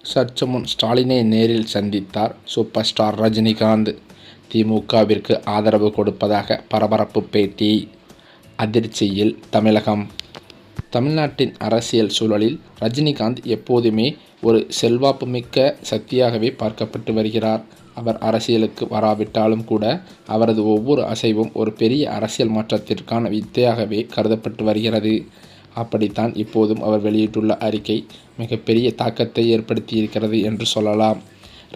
சற்று முன் ஸ்டாலினை நேரில் சந்தித்தார் சூப்பர் ஸ்டார் ரஜினிகாந்த். திமுகவிற்கு ஆதரவு கொடுப்பதாக பரபரப்பு பேட்டி. அதிர்ச்சியில் தமிழகம். தமிழ்நாட்டின் அரசியல் சூழலில் ரஜினிகாந்த் எப்போதுமே ஒரு செல்வாப்புமிக்க சக்தியாகவே பார்க்கப்பட்டு வருகிறார். அவர் அரசியலுக்கு வராவிட்டாலும் கூட அவரது ஒவ்வொரு அசைவும் ஒரு பெரிய அரசியல் மாற்றத்திற்கான வித்தையாகவே கருதப்பட்டு வருகிறது. அப்படித்தான் இப்போதும் அவர் வெளியிட்டுள்ள அறிக்கை மிகப்பெரிய தாக்கத்தை ஏற்படுத்தியிருக்கிறது என்று சொல்லலாம்.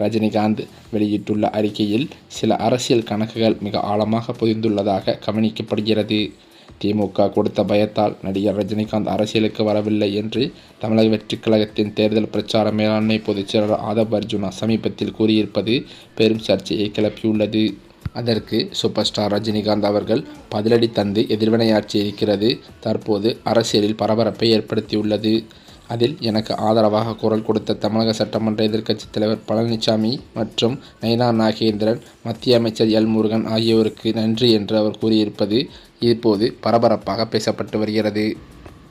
ரஜினிகாந்த் வெளியிட்டுள்ள அறிக்கையில் சில அரசியல் கணக்குகள் மிக ஆழமாக புரிந்துள்ளதாக கவனிக்கப்படுகிறது. திமுக கொடுத்த பயத்தால் நடிகர் ரஜினிகாந்த் அரசியலுக்கு வரவில்லை என்று தமிழக வெற்றிக் கழகத்தின் தேர்தல் பிரச்சார மேலாண்மை பொதுச்செயலாளர் ஆதவ் அர்ஜுனா சமீபத்தில் கூறியிருப்பது பெரும் சர்ச்சையை கிளப்பியுள்ளது. அதற்கு சூப்பர் ஸ்டார் ரஜினிகாந்த் அவர்கள் பதிலடி தந்து எதிர்வினையாற்றியிருக்கிறது தற்போது அரசியலில் பரபரப்பை ஏற்படுத்தியுள்ளது. அதில் எனக்கு ஆதரவாக குரல் கொடுத்த தமிழக சட்டமன்ற எதிர்க்கட்சித் தலைவர் பழனிசாமி மற்றும் நயினா நாகேந்திரன், மத்திய அமைச்சர் எல். முருகன் ஆகியோருக்கு நன்றி என்று அவர் கூறியிருப்பது இப்போது பரபரப்பாக பேசப்பட்டு வருகிறது.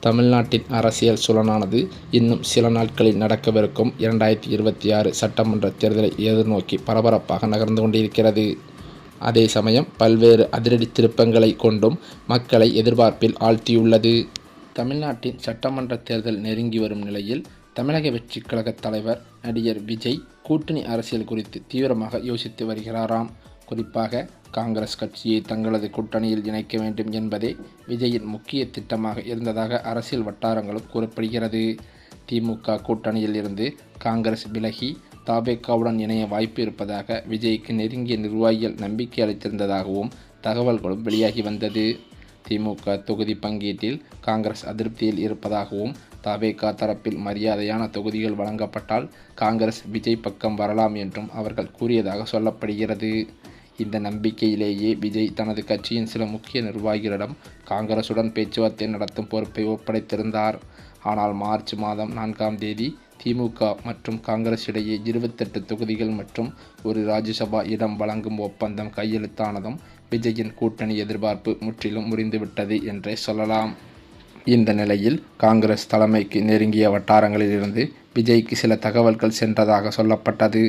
தமிழ்நாட்டின் அரசியல் சூழலானது இன்னும் சில நாட்களில் நடக்கவிருக்கும் 2026 சட்டமன்ற தேர்தலை எதிர்நோக்கி பரபரப்பாக நகர்ந்து கொண்டிருக்கிறது. அதே சமயம் பல்வேறு அதிரடி திருப்பங்களை கொண்டும் மக்களை எதிர்பார்ப்பில் ஆழ்த்தியுள்ளது. தமிழ்நாட்டின் சட்டமன்ற தேர்தல் நெருங்கி வரும் நிலையில் தமிழக வெற்றிக் கழக தலைவர் நடிகர் விஜய் கூட்டணி அரசியல் குறித்து தீவிரமாக யோசித்து வருகிறாராம். குறிப்பாக காங்கிரஸ் கட்சியை தங்களது கூட்டணியில் இணைக்க வேண்டும் என்பதே விஜயின் முக்கிய திட்டமாக இருந்ததாக அரசியல் வட்டாரங்களும் கூறப்படுகிறது. திமுக கூட்டணியில் இருந்து காங்கிரஸ் விலகி தபேகாவுடன் இணைய வாய்ப்பு இருப்பதாக விஜய்க்கு நெருங்கிய நிர்வாகிகள் நம்பிக்கை அளித்திருந்ததாகவும் தகவல்களும் வெளியாகி வந்தது. திமுக தொகுதி பங்கீட்டில் காங்கிரஸ் அதிருப்தியில் இருப்பதாகவும் தபேகா தரப்பில் மரியாதையான தொகுதிகள் வழங்கப்பட்டால் காங்கிரஸ் விஜய் பக்கம் வரலாம் என்றும் அவர்கள் கூறியதாக சொல்லப்படுகிறது. இந்த நம்பிக்கையிலேயே விஜய் தனது கட்சியின் சில முக்கிய நிர்வாகிகளிடம் காங்கிரசுடன் பேச்சுவார்த்தை நடத்தும் பொறுப்பை ஒப்படைத்திருந்தார். ஆனால் மார்ச் மாதம் 4ஆம் தேதி திமுக மற்றும் காங்கிரஸ் இடையே 28 தொகுதிகள் மற்றும் ஒரு ராஜ்யசபா இடம் வழங்கும் ஒப்பந்தம் கையெழுத்தானதும் விஜயின் கூட்டணி எதிர்பார்ப்பு முற்றிலும் முறிந்துவிட்டது என்றே சொல்லலாம். இந்த நிலையில் காங்கிரஸ் தலைமைக்கு நெருங்கிய வட்டாரங்களிலிருந்து விஜய்க்கு சில தகவல்கள் சென்றதாக சொல்லப்பட்டது.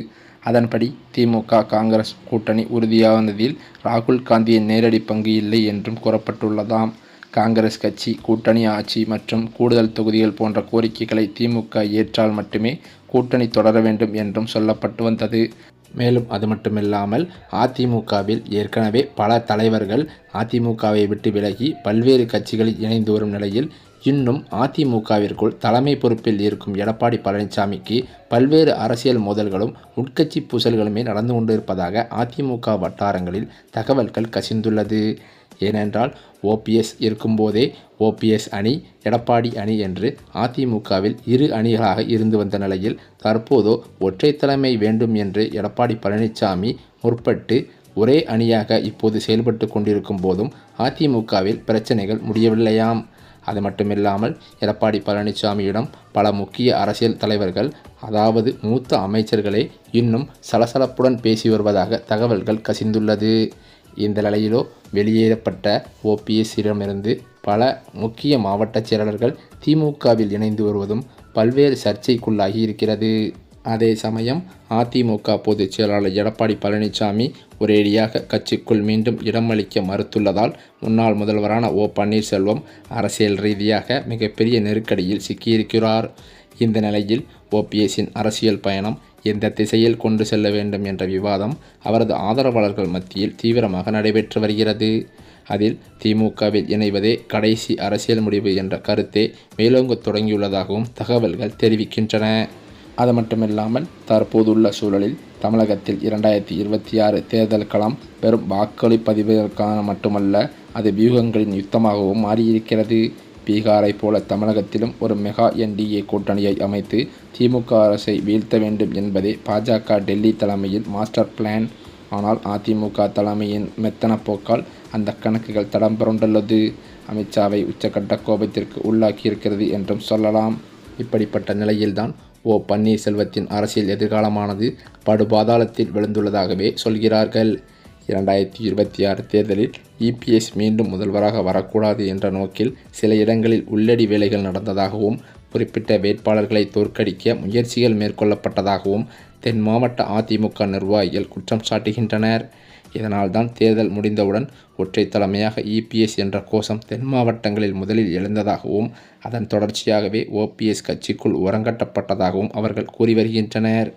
அதன்படி திமுக காங்கிரஸ் கூட்டணி உறுதியானதில் ராகுல் காந்தியின் நேரடி பங்கு இல்லை என்றும் கூறப்பட்டுள்ளதாம். காங்கிரஸ் கட்சி கூட்டணி ஆட்சி மற்றும் கூடுதல் தொகுதிகள் போன்ற கோரிக்கைகளை திமுக ஏற்றால் மட்டுமே கூட்டணி தொடர வேண்டும் என்றும் சொல்லப்பட்டு வந்தது. மேலும் அது மட்டுமில்லாமல் அதிமுகவில் ஏற்கனவே பல தலைவர்கள் அதிமுகவை விட்டு விலகி பல்வேறு கட்சிகளில் இணைந்து வரும் நிலையில் இன்னும் அதிமுகவிற்குள் தலைமை பொறுப்பில் இருக்கும் எடப்பாடி பழனிசாமிக்கு பல்வேறு அரசியல் மோதல்களும் உட்கட்சி பூசல்களுமே நடந்து கொண்டிருப்பதாக அதிமுக வட்டாரங்களில் தகவல்கள் கசிந்துள்ளது. ஏனென்றால் ஓபிஎஸ் இருக்கும்போதே ஓபிஎஸ் அணி, எடப்பாடி அணி என்று அதிமுகவில் இரு அணிகளாக இருந்து வந்த நிலையில் தற்போதோ ஒற்றை தலைமை வேண்டும் என்று எடப்பாடி பழனிசாமி முற்பட்டு ஒரே அணியாக இப்போது செயல்பட்டு கொண்டிருக்கும் போதும் அதிமுகவில் பிரச்சனைகள் முடியவில்லையாம். அது மட்டுமில்லாமல் எடப்பாடி பழனிசாமியிடம் பல முக்கிய அரசியல் தலைவர்கள், அதாவது மூத்த அமைச்சர்களே இன்னும் சலசலப்புடன் பேசி வருவதாக தகவல்கள் கசிந்துள்ளது. இந்த நிலையிலோ வெளியேறப்பட்ட ஓபிஎஸ்ஸிடமிருந்து பல முக்கிய மாவட்ட செயலாளர்கள் திமுகவில் இணைந்து வருவதும் பல்வேறு சர்ச்சைக்குள்ளாகி இருக்கிறது. அதே சமயம் அதிமுக பொதுச் செயலாளர் எடப்பாடி பழனிசாமி ஒரேடியாக கட்சிக்குள் மீண்டும் இடமளிக்க மறுத்துள்ளதால் முன்னாள் முதல்வரான ஓ. பன்னீர்செல்வம் அரசியல் ரீதியாக மிகப்பெரிய நெருக்கடியில் சிக்கியிருக்கிறார். இந்த நிலையில் ஓபிஎஸ்ஸின் அரசியல் பயணம் எந்த திசையில் கொண்டு செல்ல வேண்டும் என்ற விவாதம் அவரது ஆதரவாளர்கள் மத்தியில் தீவிரமாக நடைபெற்று வருகிறது. அதில் திமுகவில் இணைவதே கடைசி அரசியல் முடிவு என்ற கருத்தே மேலோங்க தொடங்கியுள்ளதாகவும் தகவல்கள் தெரிவிக்கின்றன. அது மட்டுமில்லாமல் தற்போதுள்ள சூழலில் தமிழகத்தில் 2026 தேர்தல் களம் வெறும் வாக்களிப்பதிவிற்கான மட்டுமல்ல, அது வியூகங்களின் யுத்தமாகவும் மாறியிருக்கிறது. பீகாரை போல தமிழகத்திலும் ஒரு மெகா என்டிஏ கூட்டணியை அமைத்து திமுக அரசை வீழ்த்த வேண்டும் என்பதே பாஜக டெல்லி தலைமையில் மாஸ்டர் பிளான். ஆனால் அதிமுக தலைமையின் மெத்தன போக்கால் அந்த கணக்குகள் தடம் புரண்டுள்ளது. அமித்ஷாவை உச்சக்கட்ட கோபத்திற்கு உள்ளாக்கியிருக்கிறது என்றும் சொல்லலாம். இப்படிப்பட்ட நிலையில்தான் ஓ. பன்னீர்செல்வத்தின் அரசியல் எதிர்காலமானது படுபாதாளத்தில் விழுந்துள்ளதாகவே சொல்கிறார்கள். 2026 தேர்தலில் இபிஎஸ் மீண்டும் முதல்வராக வரக்கூடாது என்ற நோக்கில் சில இடங்களில் உள்ளடி வேலைகள் நடந்ததாகவும் குறிப்பிட்ட வேட்பாளர்களை தோற்கடிக்க முயற்சிகள் மேற்கொள்ளப்பட்டதாகவும் தென் மாவட்ட அதிமுக நிர்வாகிகள் குற்றம் சாட்டுகின்றனர். இதனால்தான் தேர்தல் முடிந்தவுடன் ஒற்றை தலைமையாக இபிஎஸ் என்ற கோஷம் தென் மாவட்டங்களில் முதலில் எழுந்ததாகவும் அதன் தொடர்ச்சியாகவே ஓபிஎஸ் கட்சிக்குள் உரங்கட்டப்பட்டதாகவும் அவர்கள் கூறி வருகின்றனர்.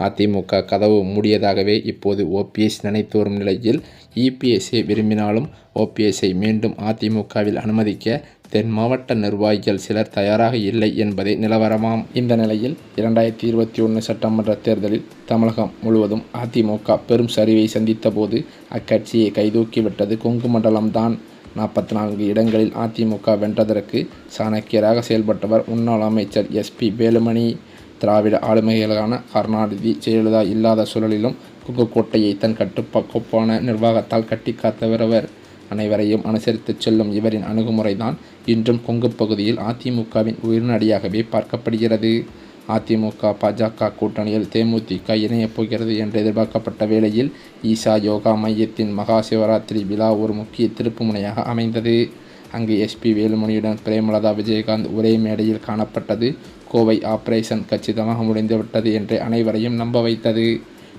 அதிமுக கதவு மூடியதாகவே இப்போது ஓபிஎஸ் நினைத்து வரும் நிலையில் இபிஎஸ்ஐ விரும்பினாலும் ஓபிஎஸ்ஐ மீண்டும் அதிமுகவில் அனுமதிக்க தென் மாவட்ட நிர்வாகிகள் சிலர் தயாராக இல்லை என்பதே நிலவரமாம். இந்த நிலையில் 2021 சட்டமன்ற தேர்தலில் தமிழகம் முழுவதும் அதிமுக பெரும் சரிவை சந்தித்த போது அக்கட்சியை கைதூக்கிவிட்டது கொங்கு மண்டலம்தான். 44 இடங்களில் அதிமுக வென்றதற்கு சாணக்கியராக செயல்பட்டவர் முன்னாள் அமைச்சர் எஸ்பி வேலுமணி. திராவிட ஆளுமைகளான கருணாநிதி, ஜெயலலிதா இல்லாத சூழலிலும் கொங்குக்கோட்டையை தன் கட்டுக்கோப்பான நிர்வாகத்தால் கட்டி காத்தவர் அவர். அனைவரையும் அனுசரித்து செல்லும் இவரின் அணுகுமுறைதான் இன்றும் கொங்கு பகுதியில் அதிமுகவின் உயிர்நாடியாகவே பார்க்கப்படுகிறது. அதிமுக பாஜக கூட்டணியில் தேமுதிக இணையப் போகிறது என்று எதிர்பார்க்கப்பட்ட வேளையில் ஈசா யோகா மையத்தின் மகா சிவராத்திரி விழா ஒரு முக்கிய திருப்புமுனையாக அமைந்தது. அங்கு எஸ்பி வேலுமணியுடன் பிரேமலதா விஜயகாந்த் ஒரே மேடையில் காணப்பட்டது கோவை ஆபரேஷன் கச்சிதமாக முடிந்துவிட்டது என்று அனைவரையும் நம்ப வைத்தது.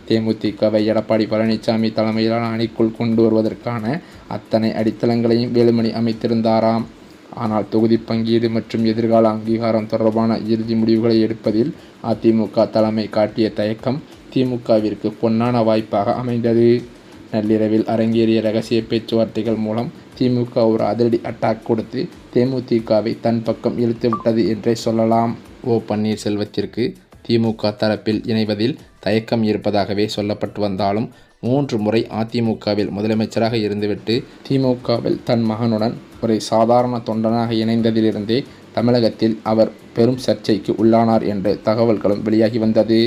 தேமுதிகவை எடப்பாடி பழனிசாமி தலைமையிலான அணிக்குள் கொண்டு வருவதற்கான அத்தனை அடித்தளங்களையும் வேலுமணி அமைத்திருந்தாராம். ஆனால் தொகுதி பங்கீடு மற்றும் எதிர்கால அங்கீகாரம் தொடர்பான இறுதி முடிவுகளை எடுப்பதில் அதிமுக தலைமை காட்டிய தயக்கம் திமுகவிற்கு பொன்னான வாய்ப்பாக அமைந்தது. நள்ளிரவில் அரங்கேறிய ரகசிய பேச்சுவார்த்தைகள் மூலம் திமுக ஒரு அதிரடி அட்டாக் கொடுத்து தேமுதிகவை தன் பக்கம் இழுத்துவிட்டது என்றே சொல்லலாம். ஓ பன்னீர்செல்வத்திற்கு திமுக தரப்பில் இணைவதில் தயக்கம் இருப்பதாகவே சொல்லப்பட்டு வந்தாலும் 3 முறை அதிமுகவில் முதலமைச்சராக இருந்துவிட்டு திமுகவில் தன் மகனுடன் ஒரு சாதாரண தொண்டனாக இணைந்ததிலிருந்தே தமிழகத்தில் அவர் பெரும் சர்ச்சைக்கு உள்ளானார் என்று தகவல்களும் வெளியாகி வந்தது.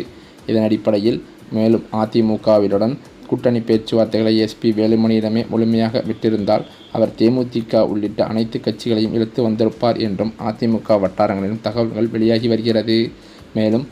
இதன் அடிப்படையில் மேலும் அதிமுகவினுடன் கூட்டணி பேச்சுவார்த்தைகளை எஸ்பி வேலுமணியிடமே முழுமையாக விட்டிருந்தால் அவர் தேமுதிக உள்ளிட்ட அனைத்து கட்சிகளையும் இழுத்து வந்திருப்பார் என்றும் அதிமுக வட்டாரங்களிலும் தகவல்கள் வெளியாகி வருகிறது. மேலும்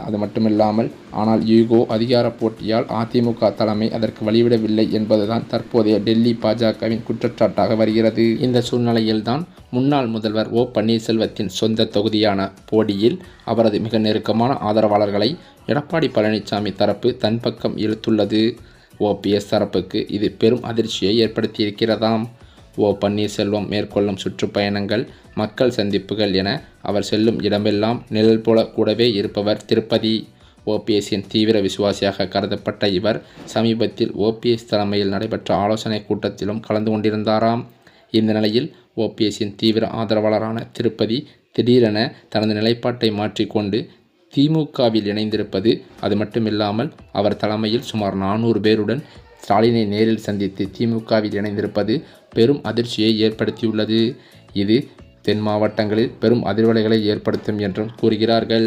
அது மட்டுமில்லாமல் ஆனால் ஈகோ அதிகார போட்டியால் அதிமுக தலைமை அதற்கு வழிவிடவில்லை என்பதுதான் தற்போதைய டெல்லி பாஜகவின் குற்றச்சாட்டாக வருகிறது. இந்த சூழ்நிலையில்தான் முன்னாள் முதல்வர் ஓ பன்னீர்செல்வத்தின் சொந்த தொகுதியான போடியில் அவரது மிக நெருக்கமான ஆதரவாளர்களை எடப்பாடி பழனிசாமி தரப்பு தன் பக்கம் இழுத்துள்ளது. ஓபிஎஸ் தரப்புக்கு இது பெரும் அதிர்ச்சியை ஏற்படுத்தியிருக்கிறதாம். ஓ பன்னீர்செல்வம் மேற்கொள்ளும் சுற்றுப்பயணங்கள், மக்கள் சந்திப்புகள் என அவர் செல்லும் இடமெல்லாம் நிழல் போல கூடவே இருப்பவர் திருப்பதி. ஓபிஎஸ்ஸின் தீவிர விசுவாசியாக கருதப்பட்ட இவர் சமீபத்தில் ஓபிஎஸ் தலைமையில் நடைபெற்ற ஆலோசனை கூட்டத்திலும் கலந்து கொண்டிருந்தாராம். இந்த நிலையில் ஓபிஎஸ்ஸின் தீவிர ஆதரவாளரான திருப்பதி திடீரென தனது நிலைப்பாட்டை மாற்றிக்கொண்டு திமுகவில் இணைந்திருப்பது, அது மட்டுமில்லாமல் அவர் தலைமையில் சுமார் 400 பேருடன் ஸ்டாலினை நேரில் சந்தித்து திமுகவில் இணைந்திருப்பது பெரும் அதிர்ச்சியை ஏற்படுத்தியுள்ளது. இது தென் மாவட்டங்களில் பெரும் அதிர்வலைகளை ஏற்படுத்தும் என்றும் கூறுகிறார்கள்.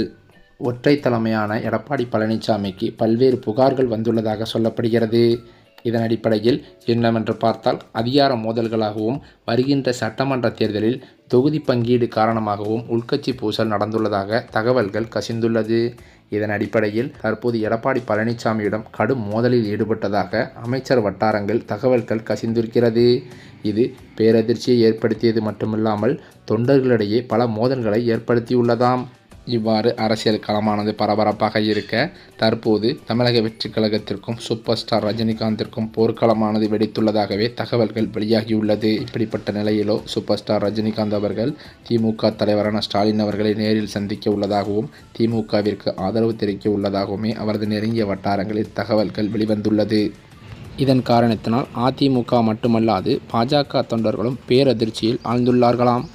ஒற்றை தலைமையான எடப்பாடி பழனிசாமிக்கு பல்வேறு புகார்கள் வந்துள்ளதாக சொல்லப்படுகிறது. இதன் அடிப்படையில் என்னவென்று பார்த்தால் அதிகார மோதல்களாகவும் வருகின்ற சட்டமன்ற தேர்தலில் தொகுதி பங்கீடு காரணமாகவும் உள்கட்சி பூசல் நடந்துள்ளதாக தகவல்கள் கசிந்துள்ளது. இதன் அடிப்படையில் தற்போது எடப்பாடி பழனிசாமியிடம் கடும் மோதலில் ஈடுபட்டதாக அமைச்சர் வட்டாரங்கள் தகவல்கள் கசிந்திருக்கிறது. இது பேரதிர்ச்சியை ஏற்படுத்தியது மட்டுமில்லாமல் தொண்டர்களிடையே பல மோதல்களை ஏற்படுத்தியுள்ளதாம். இவ்வாறு அரசியல் களமானது பரபரப்பாக இருக்க தற்போது தமிழக வெற்றி கழகத்திற்கும் சூப்பர் ஸ்டார் ரஜினிகாந்திற்கும் போர்க்களமானது வெடித்துள்ளதாகவே தகவல்கள் வெளியாகியுள்ளது. இப்படிப்பட்ட நிலையிலோ சூப்பர் ஸ்டார் ரஜினிகாந்த் அவர்கள் திமுக தலைவரான ஸ்டாலின் அவர்களை நேரில் சந்திக்க உள்ளதாகவும் திமுகவிற்கு ஆதரவு தெரிவிக்க உள்ளதாகவுமே அவரது நெருங்கிய வட்டாரங்களில் தகவல்கள் வெளிவந்துள்ளது. இதன் காரணத்தினால் அதிமுக மட்டுமல்லாது பாஜக தொண்டர்களும் பேரதிர்ச்சியில் ஆழ்ந்துள்ளார்களாம்.